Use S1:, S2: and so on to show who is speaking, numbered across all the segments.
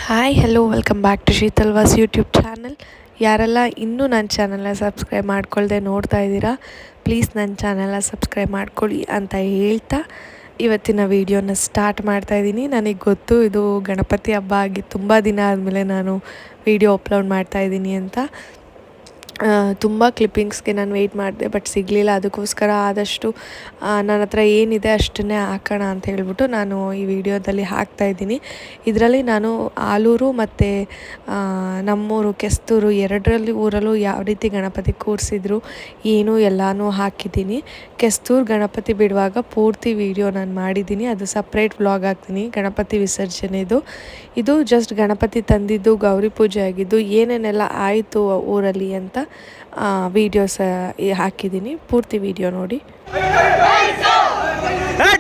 S1: Hi hello welcome back to Sheetalvas YouTube channel. ಯಾರೆಲ್ಲ ಇನ್ನೂ ನನ್ನ ಚಾನಲ್ನ ಸಬ್ಸ್ಕ್ರೈಬ್ ಮಾಡ್ಕೊಳ್ದೆ ನೋಡ್ತಾ ಇದ್ದೀರಾ, ಪ್ಲೀಸ್ ನನ್ನ ಚಾನಲ್ನ ಸಬ್ಸ್ಕ್ರೈಬ್ ಮಾಡ್ಕೊಳ್ಳಿ ಅಂತ ಹೇಳ್ತಾ ಇವತ್ತಿನ ವೀಡಿಯೋನ ಸ್ಟಾರ್ಟ್ ಮಾಡ್ತಾಯಿದ್ದೀನಿ. ನನಗೆ ಗೊತ್ತು ಇದು ಗಣಪತಿ ಹಬ್ಬ ಆಗಿ ತುಂಬ ದಿನ ಆದಮೇಲೆ ನಾನು ವೀಡಿಯೋ ಅಪ್ಲೋಡ್ ಮಾಡ್ತಾಯಿದ್ದೀನಿ ಅಂತ. ತುಂಬ ಕ್ಲಿಪ್ಪಿಂಗ್ಸ್ಗೆ ನಾನು ವೆಯ್ಟ್ ಮಾಡಿದೆ, ಬಟ್ ಸಿಗಲಿಲ್ಲ. ಅದಕ್ಕೋಸ್ಕರ ಆದಷ್ಟು ನನ್ನ ಹತ್ರ ಏನಿದೆ ಅಷ್ಟನ್ನೇ ಹಾಕೋಣ ಅಂತ ಹೇಳ್ಬಿಟ್ಟು ನಾನು ಈ ವಿಡಿಯೋದಲ್ಲಿ ಹಾಕ್ತಾಯಿದ್ದೀನಿ. ಇದರಲ್ಲಿ ನಾನು ಆಲೂರು ಮತ್ತು ನಮ್ಮೂರು ಕೆಸ್ತೂರು ಊರಲ್ಲೂ ಯಾವ ರೀತಿ ಗಣಪತಿ ಕೂರಿಸಿದ್ರು ಏನು ಎಲ್ಲನೂ ಹಾಕಿದ್ದೀನಿ. ಕೆಸ್ತೂರು ಗಣಪತಿ ಬಿಡುವಾಗ ಪೂರ್ತಿ ವಿಡಿಯೋ ನಾನು ಮಾಡಿದ್ದೀನಿ, ಅದು ಸಪ್ರೇಟ್ ವ್ಲಾಗ್ ಹಾಕ್ತೀನಿ. ಗಣಪತಿ ವಿಸರ್ಜನೆದು ಇದು ಜಸ್ಟ್ ಗಣಪತಿ ತಂದಿದ್ದು, ಗೌರಿ ಪೂಜೆ ಆಗಿದ್ದು, ಏನೇನೆಲ್ಲ ಆಯಿತು ಊರಲ್ಲಿ ಅಂತ ವೀಡಿಯೋಸ್ ಹಾಕಿದ್ದೀನಿ. ಪೂರ್ತಿ ವಿಡಿಯೋ ನೋಡಿ.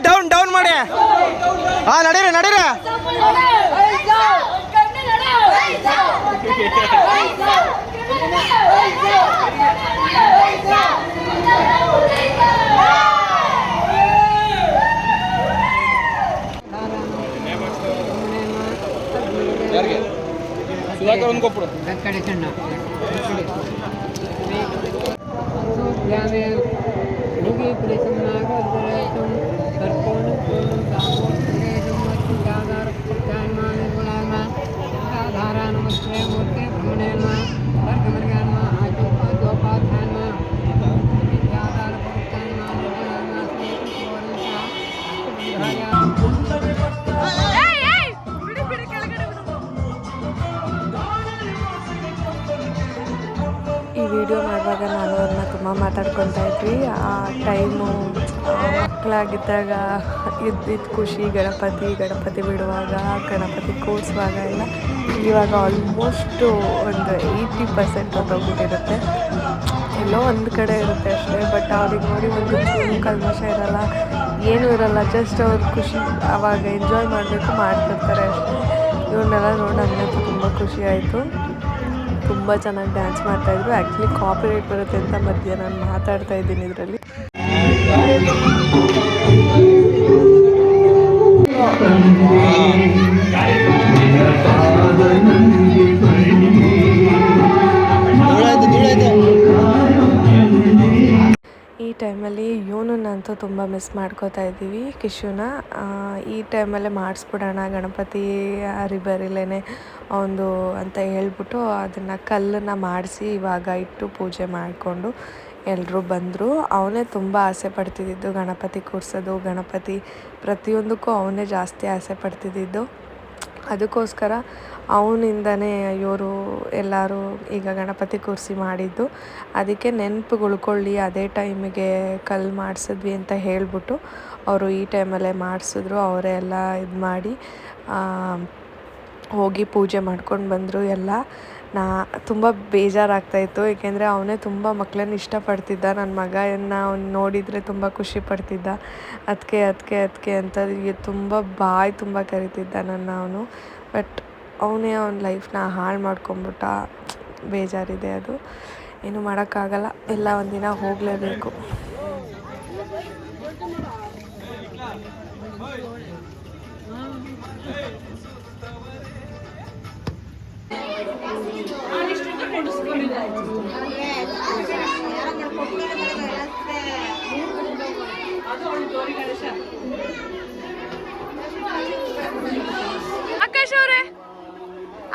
S2: ಡೌನ್ ಡೌನ್ ಮಾಡಿ. ನಡೀರಿ ನಡೀರಿ. ಯಾರಿಗೆ ಸುಧಾಕರ್ ಒಂದು ಕೊಪ್ಪಡು ಕಡೆ ಸಣ್ಣ
S1: ಈ ವಿಡಿಯೋ ಮಾಡುವಾಗ ನಾನು ಅವ್ರನ್ನ ತುಂಬ ಮಾತಾಡ್ಕೊತಾ ಇದ್ವಿ. ಆ ಟೈಮು ಮಕ್ಕಳಾಗಿದ್ದಾಗ ಇದ್ದಿದ್ದು ಖುಷಿ, ಗಣಪತಿ ಬಿಡುವಾಗ, ಗಣಪತಿ ಕೂರಿಸುವಾಗ ಎಲ್ಲ ಇವಾಗ ಆಲ್ಮೋಸ್ಟು ಒಂದು 80% ಹೊರಟೋಗ್ಬಿಟ್ಟಿರುತ್ತೆ. ಎಲ್ಲೋ ಒಂದು ಕಡೆ ಇರುತ್ತೆ ಅಷ್ಟೇ. ಬಟ್ ಅವ್ರಿಗೆ ನೋಡಿ ಒಂದು ಕಲ್ಮಶ ಇರೋಲ್ಲ, ಏನೂ ಇರೋಲ್ಲ. ಜಸ್ಟ್ ಅವ್ರ ಖುಷಿ ಆವಾಗ ಎಂಜಾಯ್ ಮಾಡಬೇಕು, ಮಾಡ್ತಿರ್ತಾರೆ ಅಷ್ಟೇ. ಇವ್ರನ್ನೆಲ್ಲ ನೋಡಿ ನನಗಂತೂ ತುಂಬ ಖುಷಿ ಆಯಿತು. ತುಂಬ ಚೆನ್ನಾಗಿ ಡ್ಯಾನ್ಸ್ ಮಾಡ್ತಾಯಿದ್ರು. ಆ್ಯಕ್ಚುಲಿ ಕಾಪಿರೈಟ್ ಬರುತ್ತೆ ಅಂತ ಮಧ್ಯೆ ನಾನು ಮಾತಾಡ್ತಾ ಇದ್ದೀನಿ ಇದರಲ್ಲಿ. ಈ ಟೈಮಲ್ಲಿ ಇವನನ್ನಂತೂ ತುಂಬ ಮಿಸ್ ಮಾಡ್ಕೋತಾ ಇದ್ದೀವಿ, ಕಿಶುನ. ಈ ಟೈಮಲ್ಲೇ ಮಾಡಿಸ್ಬಿಡೋಣ ಗಣಪತಿ ಹರಿಬರಿಲೇನೆ ಒಂದು ಅಂತ ಹೇಳ್ಬಿಟ್ಟು ಅದನ್ನು ಕಲ್ಲನ್ನು ಮಾಡಿಸಿ ಇವಾಗ ಇಟ್ಟು ಪೂಜೆ ಮಾಡಿಕೊಂಡು ಎಲ್ಲರೂ ಬಂದರು. ಅವನೇ ತುಂಬ ಆಸೆ ಪಡ್ತಿದ್ದಿದ್ದು ಗಣಪತಿ ಕೂರಿಸೋದು, ಗಣಪತಿ ಪ್ರತಿಯೊಂದಕ್ಕೂ ಅವನೇ ಜಾಸ್ತಿ ಆಸೆ ಪಡ್ತಿದ್ದಿದ್ದು. ಅದಕ್ಕೋಸ್ಕರ ಅವನಿಂದನೇ ಇವರು ಎಲ್ಲರೂ ಈಗ ಗಣಪತಿ ಕೂರಿಸಿ ಮಾಡಿದ್ದು. ಅದಕ್ಕೆ ನೆನಪು ಉಳ್ಕೊಳ್ಳಿ, ಅದೇ ಟೈಮಿಗೆ ಕಲ್ಲು ಮಾಡಿಸಿದ್ವಿ ಅಂತ ಹೇಳಿಬಿಟ್ಟು ಅವರು ಈ ಟೈಮಲ್ಲೇ ಮಾಡಿಸಿದ್ರು. ಅವರೇ ಎಲ್ಲ ಇದು ಮಾಡಿ ಹೋಗಿ ಪೂಜೆ ಮಾಡ್ಕೊಂಡು ಬಂದರು ಎಲ್ಲ. ತುಂಬ ಬೇಜಾರಾಗ್ತಾಯಿತ್ತು, ಏಕೆಂದರೆ ಅವನೇ ತುಂಬ ಮಕ್ಕಳನ್ನ ಇಷ್ಟಪಡ್ತಿದ್ದ. ನನ್ನ ಮಗನ ಅವ್ನು ನೋಡಿದರೆ ತುಂಬ ಖುಷಿ ಪಡ್ತಿದ್ದ. ಅದಕ್ಕೆ ಅಂತ ತುಂಬ ಬಾಯಿ ತುಂಬ ಕರಿತಿದ್ದ ನನ್ನ ಅವನು. ಬಟ್ ಅವನೇ ಅವನ ಲೈಫ್ನ ಹಾಳು ಮಾಡ್ಕೊಂಬಿಟ್ಟ. ಬೇಜಾರಿದೆ, ಅದು ಏನು ಮಾಡೋಕ್ಕಾಗಲ್ಲ. ಎಲ್ಲ ಒಂದಿನ ಹೋಗಲೇಬೇಕು.
S3: ಆಕಾಶ್ ಅವರೇ,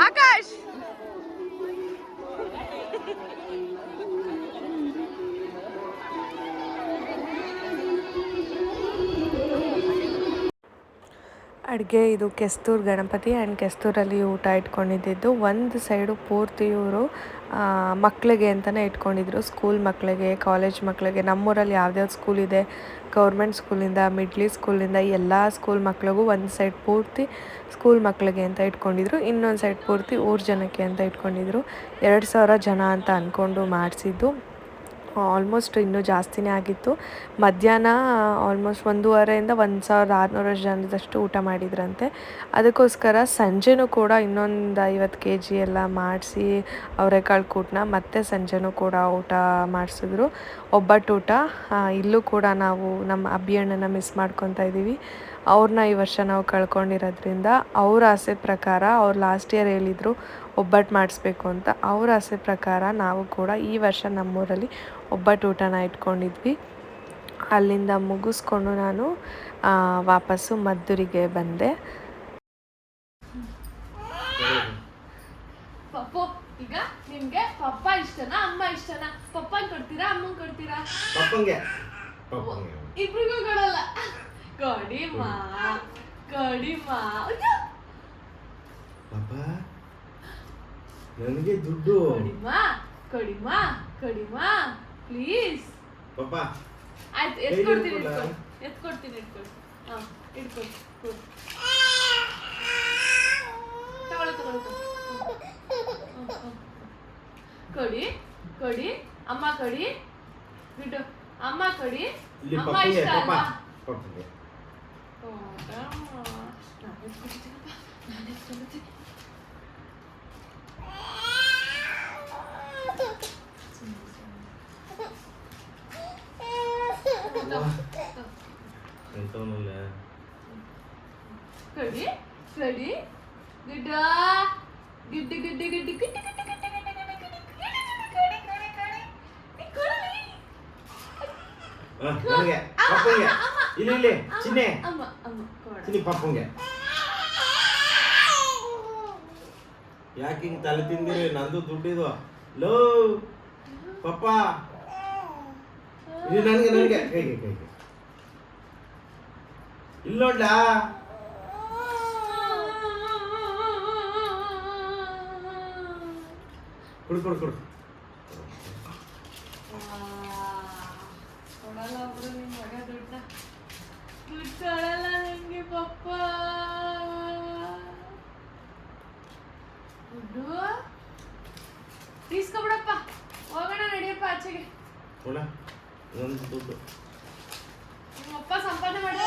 S3: ಆಕಾಶ್
S1: ಅಡುಗೆ ಇದು ಕೆಸ್ತೂರು ಗಣಪತಿ ಆ್ಯಂಡ್ ಕೆಸ್ತೂರಲ್ಲಿ ಊಟ ಇಟ್ಕೊಂಡಿದ್ದು. ಒಂದು ಸೈಡು ಪೂರ್ತಿ ಇವರು ಮಕ್ಕಳಿಗೆ ಅಂತಲೇ ಇಟ್ಕೊಂಡಿದ್ರು, ಸ್ಕೂಲ್ ಮಕ್ಕಳಿಗೆ, ಕಾಲೇಜ್ ಮಕ್ಕಳಿಗೆ. ನಮ್ಮೂರಲ್ಲಿ ಯಾವ್ದ್ಯಾವ್ದು ಸ್ಕೂಲ್ ಇದೆ, ಗೌರ್ಮೆಂಟ್ ಸ್ಕೂಲಿಂದ ಮಿಡ್ಲಿ ಸ್ಕೂಲಿಂದ ಎಲ್ಲ ಸ್ಕೂಲ್ ಮಕ್ಳಿಗೂ ಒಂದು ಸೈಡ್ ಪೂರ್ತಿ ಸ್ಕೂಲ್ ಮಕ್ಕಳಿಗೆ ಅಂತ ಇಟ್ಕೊಂಡಿದ್ರು, ಇನ್ನೊಂದು ಸೈಡ್ ಪೂರ್ತಿ ಊರು ಜನಕ್ಕೆ ಅಂತ ಇಟ್ಕೊಂಡಿದ್ರು. 2000 ಜನ ಅಂತ ಅಂದ್ಕೊಂಡು ಮಾಡಿಸಿದ್ದು. ಆಲ್ಮೋಸ್ಟ್ ಇನ್ನೂ ಜಾಸ್ತಿನೇ ಆಗಿತ್ತು. ಮಧ್ಯಾಹ್ನ ಆಲ್ಮೋಸ್ಟ್ 1,500 1,600 ಜನದಷ್ಟು ಊಟ ಮಾಡಿದ್ರಂತೆ. ಅದಕ್ಕೋಸ್ಕರ ಸಂಜೆನೂ ಕೂಡ ಇನ್ನೊಂದು 50 kg ಎಲ್ಲ ಮಾಡಿಸಿ ಅವರೆಕಾಳು ಕೂಟನ್ನ ಮತ್ತೆ ಸಂಜೆನೂ ಕೂಡ ಊಟ ಮಾಡಿಸಿದ್ರು. ಒಬ್ಬಟ್ಟು ಊಟ. ಇಲ್ಲೂ ಕೂಡ ನಾವು ನಮ್ಮ ಅಭಿಯಣ್ಣನ ಮಿಸ್ ಮಾಡ್ಕೊತಾ ಇದ್ದೀವಿ. ಅವ್ರನ್ನ ಈ ವರ್ಷ ನಾವು ಕಳ್ಕೊಂಡಿರೋದ್ರಿಂದ ಅವ್ರ ಆಸೆ ಪ್ರಕಾರ ಅವ್ರು ಲಾಸ್ಟ್ ಇಯರ್ ಹೇಳಿದರು ಒಬ್ಬಟ್ಟು ಮಾಡಿಸ್ಬೇಕು ಅಂತ. ಅವ್ರ ಆಸೆ ಪ್ರಕಾರ ನಾವು ಕೂಡ ಈ ವರ್ಷ ನಮ್ಮೂರಲ್ಲಿ ಒಬ್ಬಟ್ಟು ಊಟನ ಇಟ್ಕೊಂಡಿದ್ವಿ. ಅಲ್ಲಿಂದ ಮುಗಿಸ್ಕೊಂಡು ನಾನು ವಾಪಸ್ಸು ಮದ್ದೂರಿಗೆ ಬಂದೆ.
S3: ಪಪ್ಪು, ಈಗ ನಿಮ್ಗೆ ಪಪ್ಪ ಇಷ್ಟನಾ ಅಮ್ಮ ಇಷ್ಟನಾ? ಪಪ್ಪನ್ ಕೊಡ್ತೀರಾ ಅಮ್ಮನ್ ಕೊಡ್ತೀರಾ?
S4: ಪಪ್ಪಂಗೆ
S3: ಇಬ್ರಿಗೂ ಕೊಡಲ್ಲ. ಕೊಡಿಮ್ಮ ಕೊಡಿಮ್ಮ.
S4: ಪಾಪ ನನಗೆ ದುಡ್ಡು
S3: ಕೊಡಿಮ್ಮ ಕೊಡಿಮ್ಮ ಕೊಡಿಮ್ಮ ಪ್ಲೀಸ್.
S4: ಪಾಪ
S3: ಆಯ್ತು, ಎತ್ಕೊಡ್ತೀನಿ ಎತ್ಕೊಡ್ತೀನಿ ಹಾಂ ಇಟ್ಕೊಡಿ. ತಗೊಳ್ಳಿ ಕೊಡಿ ಕೊಡಿ ಅಮ್ಮ ಕೊಡಿ. ಬಿಟ್ಟು ಅಮ್ಮ ಕೊಡಿ. ಅಮ್ಮ ಇಷ್ಟ ಅಲ್ವಾ?
S4: ಪಪ್ಪಂಗೆ
S3: ನಾನು ಎತ್ಕೊಡ್ತೀನಿ.
S4: ಎಂತವನಲ್ಲ
S3: ಕಡಿ ಕಡಿ ಗಿಡ್ಡ ಗಿಡ್ಡ ಗಿಡ್ಡ ಗಿಡ್ಡ ಗಿಡ್ಡ
S4: ನನಗೆ ಪಪ್ಪಂಗೆ ಇಲ್ಲಿ ಇಲ್ಲಿ ಚಿನ್ನೆ
S3: ಅಮ್ಮ ಅಮ್ಮ
S4: ಚಿನ್ನಿ ಪಪ್ಪಂಗೆ. ಯಾಕೆ ಹಿಂಗೆ ತಲೆ ತಿಂದಿರಿ? ನಂದು ದುಡ್ಡಿದು ಲೋ ಪಪ್ಪ. ಇದು ನನಗೆ ನನಗೆ ಕೈಗೆ ಕೈಗೆ ಇಲ್ಲಿ ನೋಡ್ಲಾ. ಕೊಡು ಕೊಡು ಕೊಡು.
S3: ಕೊಡಲ್ಲ ಒಬ್ರು ನಿಮ್ಮ ಮಗ ದುಡ್ಡ ದುಡ್ಡು ಕೊಡಲ್ಲ ನಂಗೆ ಪಪ್ಪ. ದುಡ್ಡು ತೀಸ್ಕೊಬಿಡಪ್ಪ. ಹೋಗೋಣ ನಡಿಯಪ್ಪ ಆಚೆಗೆ.
S4: ಕೊಡ ಇದೊಂದು ದುಡ್ಡು.
S3: ನಿಮ್ಮಪ್ಪ ಸಂಪಾದನೆ ಮಾಡಿ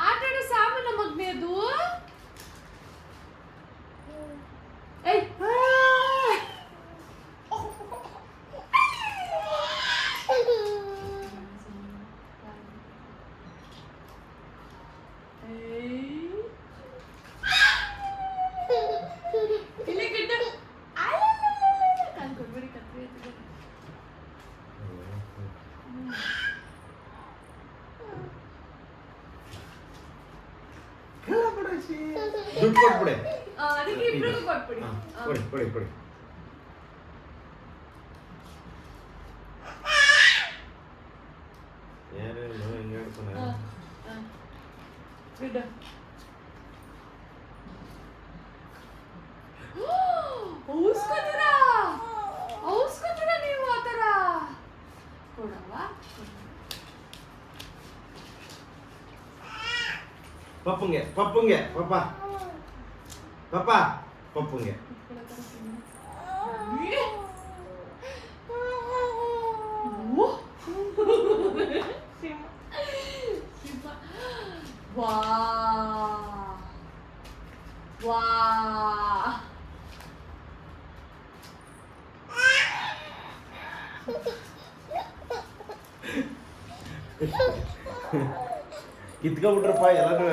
S3: ಆಟ ಆಡೋ ಸಾಮಾನ ಮಗ್ನೆ ಅದು. ಏಯ್ ಇಲ್ಲಿ ಗಿಡ್ಡ ಕನ್ಕೊಡ್ಬೇಡಿ ಕತ್ರಿ ಎತ್ತಿದೆ.
S4: ದುಡ್ಡು ಕೊಟ್ಬಿಡೆ.
S3: ಅದಕ್ಕೆ ಇಬ್ರಿಗೂ ಕೊಟ್ಬಿಡಿ.
S4: ಕೊಡಿ ಕೊಡಿ ಕೊಡಿ. ಯಾರೇನು ಹಿಂಗೆ ಹೇಳ್ತಾನೆ?
S3: ಗಿಡ್ಡ ಔಸ್ಕೊತೀರಾ ನೀವು ಆ ಥರ ಕೊಡವಾ?
S4: ಪಪ್ಪಂಗೆ ಪಪ್ಪಂಗೆ ಪಪ್ಪ ಪಪ್ಪ ಪಪ್ಪಂಗೆ.
S3: ವಾ ವಾ
S4: ಕಿತ್ಕೊಬಿಟ್ರಪ್ಪ ಎಲ್ಲನೂ.